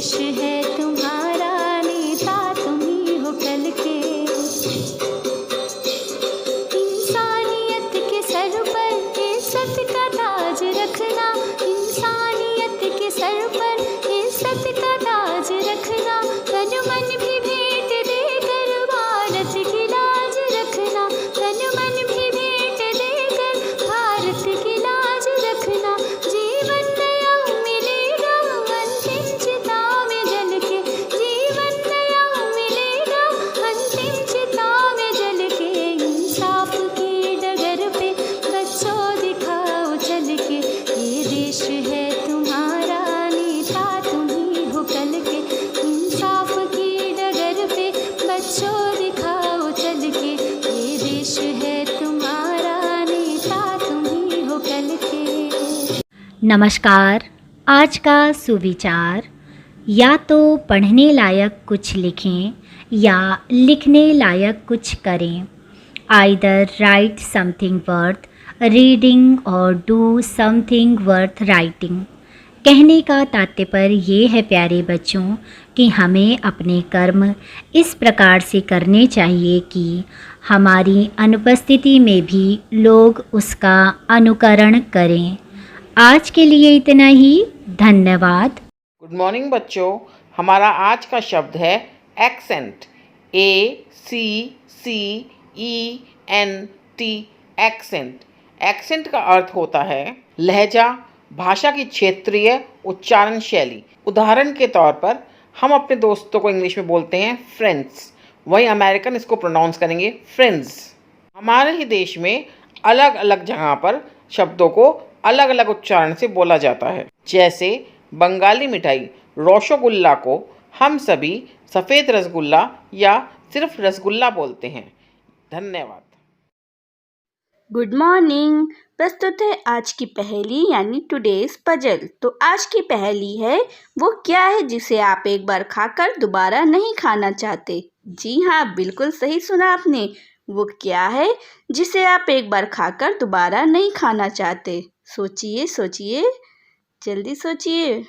देश है तुम्हारा, नेता तुम ही हो कल के। इंसानियत के सर पर इज्जत का ताज रखना, इंसानियत के सर पर इज्जत का ताज रखना, तन मन भी भेंट देकर भारत की लाज रखना, तन मन भी भेंट देकर भारत की लाज रखना। जीवन नया मिलेगा अंतिम चिता में जल के, जीवन नया मिलेगा अंतिम चिता में जल के। इंसाफ की डगर पे बच्चों दिखाओ चल के, ये देश है तुम्हारा, नेता तुम ही हो कल के। इंसाफ की डगर पे बच्चों दिखाओ चल के, ये देश है तुम्हारा, नेता तुम ही हो कल के। नमस्कार। आज का सुविचार, या तो पढ़ने लायक कुछ लिखें या लिखने लायक कुछ करें। Either right something worth reading और डू समथिंग वर्थ राइटिंग। कहने का तात्पर्य ये है प्यारे बच्चों कि हमें अपने कर्म इस प्रकार से करने चाहिए कि हमारी अनुपस्थिति में भी लोग उसका अनुकरण करें। आज के लिए इतना ही। धन्यवाद। गुड मॉर्निंग बच्चों। हमारा आज का शब्द है एक्सेंट। ACCENT accent. एक्सेंट का अर्थ होता है लहजा, भाषा की क्षेत्रीय उच्चारण शैली। उदाहरण के तौर पर हम अपने दोस्तों को इंग्लिश में बोलते हैं फ्रेंड्स, वहीं अमेरिकन इसको प्रोनाउंस करेंगे फ्रेंड्स। हमारे ही देश में अलग अलग जगह पर शब्दों को अलग अलग उच्चारण से बोला जाता है। जैसे बंगाली मिठाई रसगुल्ला को हम सभी सफ़ेद रसगुल्ला या सिर्फ रसगुल्ला बोलते हैं। धन्यवाद। Good morning. प्रस्तुत है आज की पहेली यानी टुडेज पजल। तो आज की पहेली है, वो क्या है जिसे आप एक बार खाकर दोबारा नहीं खाना चाहते? जी हाँ, बिल्कुल सही सुना आपने। वो क्या है जिसे आप एक बार खाकर दोबारा नहीं खाना चाहते? सोचिए सोचिए, जल्दी सोचिए।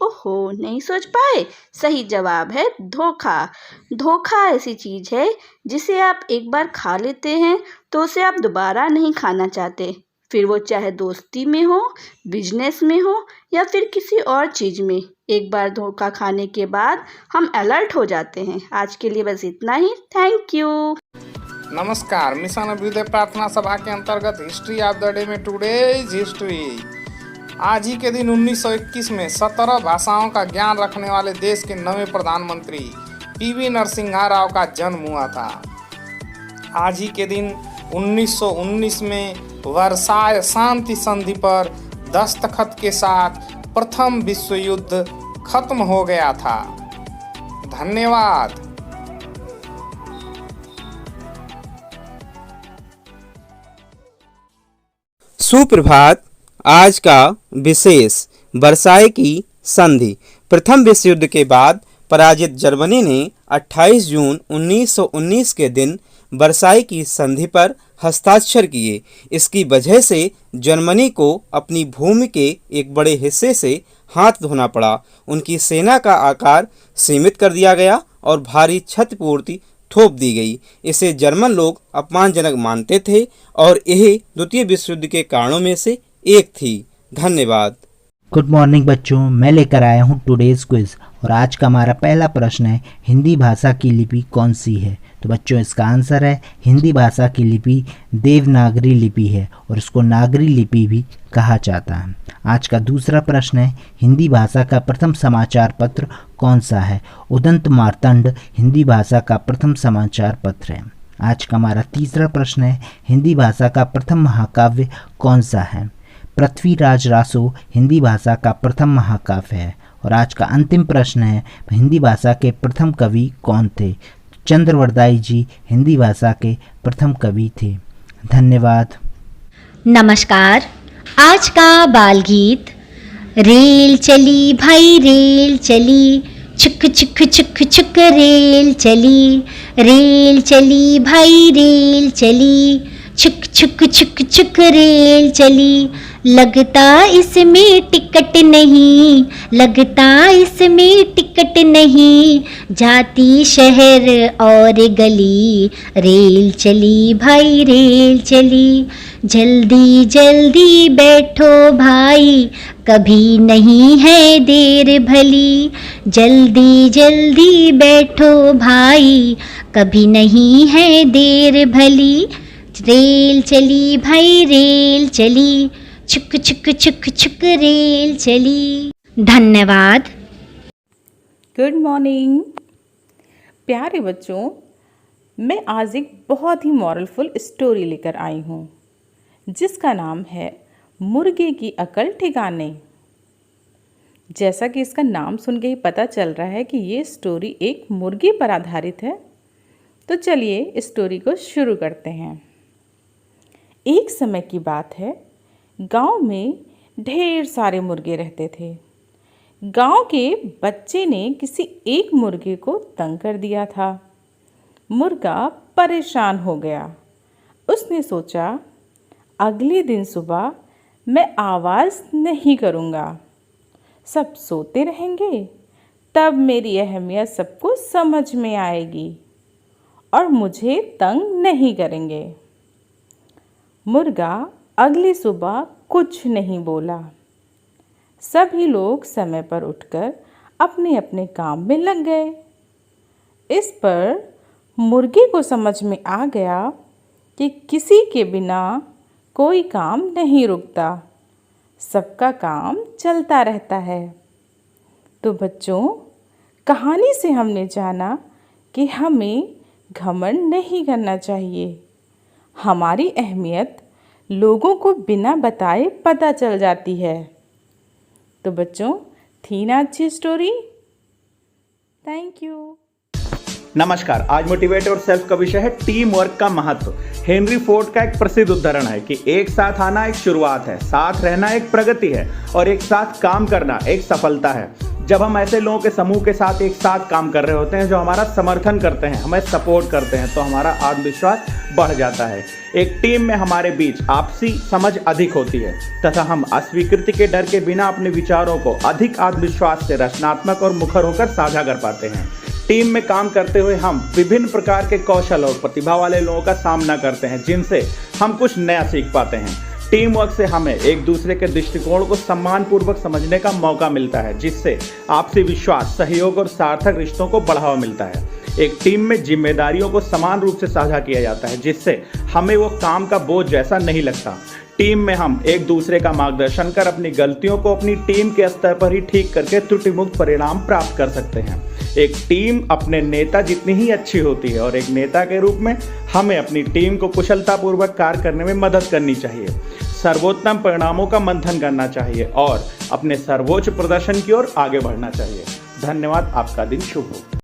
ओहो, नहीं सोच पाए? सही जवाब है धोखा। धोखा ऐसी चीज़ है जिसे आप एक बार खा लेते हैं तो उसे आप दोबारा नहीं खाना चाहते, फिर वो चाहे दोस्ती में हो, बिजनेस में हो या फिर किसी और चीज़ में। एक बार धोखा खाने के बाद हम अलर्ट हो जाते हैं। आज के लिए बस इतना ही। Thank you. नमस्कार। मिशन अभ्युदय प्रार्थना सभा के अंतर्गत हिस्ट्री ऑफ द डे में टुडे इज हिस्ट्री। आज ही के दिन 1921 में 17 भाषाओं का ज्ञान रखने वाले देश के 9वें प्रधानमंत्री पीवी नरसिम्हा राव का जन्म हुआ था। आज ही के दिन 1919 में वर्साय शांति संधि पर दस्तखत के साथ प्रथम विश्व युद्ध खत्म हो गया था। धन्यवाद। सुप्रभात। आज का विशेष, वर्साय की संधि। प्रथम विश्व युद्ध के बाद पराजित जर्मनी ने 28 जून 1919 के दिन वर्साय की संधि पर हस्ताक्षर किए। इसकी वजह से जर्मनी को अपनी भूमि के एक बड़े हिस्से से हाथ धोना पड़ा। उनकी सेना का आकार सीमित कर दिया गया और भारी क्षतिपूर्ति थोप दी गई। इसे जर्मन लोग अपमानजनक मानते थे और यह द्वितीय विश्व युद्ध के कारणों में से एक थी। धन्यवाद। गुड मॉर्निंग बच्चों, मैं लेकर आया हूँ टुडेज क्विज और आज का हमारा पहला प्रश्न है, हिंदी भाषा की लिपि कौन सी है? तो बच्चों इसका आंसर है, हिंदी भाषा की लिपि देवनागरी लिपि है और इसको नागरी लिपि भी कहा जाता है। आज का दूसरा प्रश्न है, हिंदी भाषा का प्रथम समाचार पत्र कौन सा है? उदंत मार्तंड हिंदी भाषा का प्रथम समाचार पत्र है। आज का हमारा तीसरा प्रश्न है, हिंदी भाषा का प्रथम महाकाव्य कौन सा है? पृथ्वीराज रासो हिंदी भाषा का प्रथम महाकाव्य है। और आज का अंतिम प्रश्न है, हिंदी भाषा के प्रथम कवि कौन थे? चंद्रवरदाई जी हिंदी भाषा के प्रथम कवि थे। धन्यवाद। नमस्कार। आज का बाल गीत, रेल चली भाई रेल चली, छुक छुक छुक छुक रेल चली, रेल चली भाई रेल चली, छुक छुक छुक छुक रेल चली, लगता इसमें टिकट नहीं, लगता इसमें टिकट नहीं, जाती शहर और गली, रेल चली भाई रेल चली, जल्दी जल्दी बैठो भाई, कभी नहीं है देर भली, जल्दी जल्दी बैठो भाई, कभी नहीं है देर भली, रेल चली भाई रेल चली, छुक छुक छुक छुक रेल चली। धन्यवाद। गुड मॉर्निंग प्यारे बच्चों, मैं आज एक बहुत ही मॉरलफुल स्टोरी लेकर आई हूँ जिसका नाम है मुर्गे की अकल ठिकाने। जैसा कि इसका नाम सुन के ही पता चल रहा है कि ये स्टोरी एक मुर्गे पर आधारित है, तो चलिए स्टोरी को शुरू करते हैं। एक समय की बात है, गांव में ढेर सारे मुर्गे रहते थे। गांव के बच्चे ने किसी एक मुर्गे को तंग कर दिया था। मुर्गा परेशान हो गया। उसने सोचा, अगले दिन सुबह मैं आवाज़ नहीं करूँगा, सब सोते रहेंगे, तब मेरी अहमियत सबको समझ में आएगी और मुझे तंग नहीं करेंगे। मुर्गा अगली सुबह कुछ नहीं बोला। सभी लोग समय पर उठकर अपने अपने काम में लग गए। इस पर मुर्गे को समझ में आ गया कि किसी के बिना कोई काम नहीं रुकता, सबका काम चलता रहता है। तो बच्चों, कहानी से हमने जाना कि हमें घमंड नहीं करना चाहिए। हमारी अहमियत लोगों को बिना बताए पता चल जाती है। तो बच्चों, थी ना अच्छी स्टोरी? Thank you. नमस्कार। आज मोटिवेट और सेल्फ का विषय है टीम वर्क का महत्व। हेनरी फोर्ड का एक प्रसिद्ध उदाहरण है कि एक साथ आना एक शुरुआत है, साथ रहना एक प्रगति है और एक साथ काम करना एक सफलता है। जब हम ऐसे लोगों के समूह के साथ एक साथ काम कर रहे होते हैं जो हमारा समर्थन करते हैं, हमें सपोर्ट करते हैं, तो हमारा आत्मविश्वास बढ़ जाता है। एक टीम में हमारे बीच आपसी समझ अधिक होती है तथा हम अस्वीकृति के डर के बिना अपने विचारों को अधिक आत्मविश्वास से रचनात्मक और मुखर होकर साझा कर पाते हैं। टीम में काम करते हुए हम विभिन्न प्रकार के कौशल और प्रतिभा वाले लोगों का सामना करते हैं जिनसे हम कुछ नया सीख पाते हैं। टीम वर्क से हमें एक दूसरे के दृष्टिकोण को सम्मानपूर्वक समझने का मौका मिलता है, जिससे आपसी विश्वास, सहयोग और सार्थक रिश्तों को बढ़ावा मिलता है। एक टीम में जिम्मेदारियों को समान रूप से साझा किया जाता है, जिससे हमें वो काम का बोझ जैसा नहीं लगता। टीम में हम एक दूसरे का मार्गदर्शन कर अपनी गलतियों को अपनी टीम के स्तर पर ही ठीक करके त्रुटि मुक्त परिणाम प्राप्त कर सकते हैं। एक टीम अपने नेता जितनी ही अच्छी होती है और एक नेता के रूप में हमें अपनी टीम को कुशलतापूर्वक कार्य करने में मदद करनी चाहिए, सर्वोत्तम परिणामों का मंथन करना चाहिए और अपने सर्वोच्च प्रदर्शन की ओर आगे बढ़ना चाहिए। धन्यवाद। आपका दिन शुभ हो।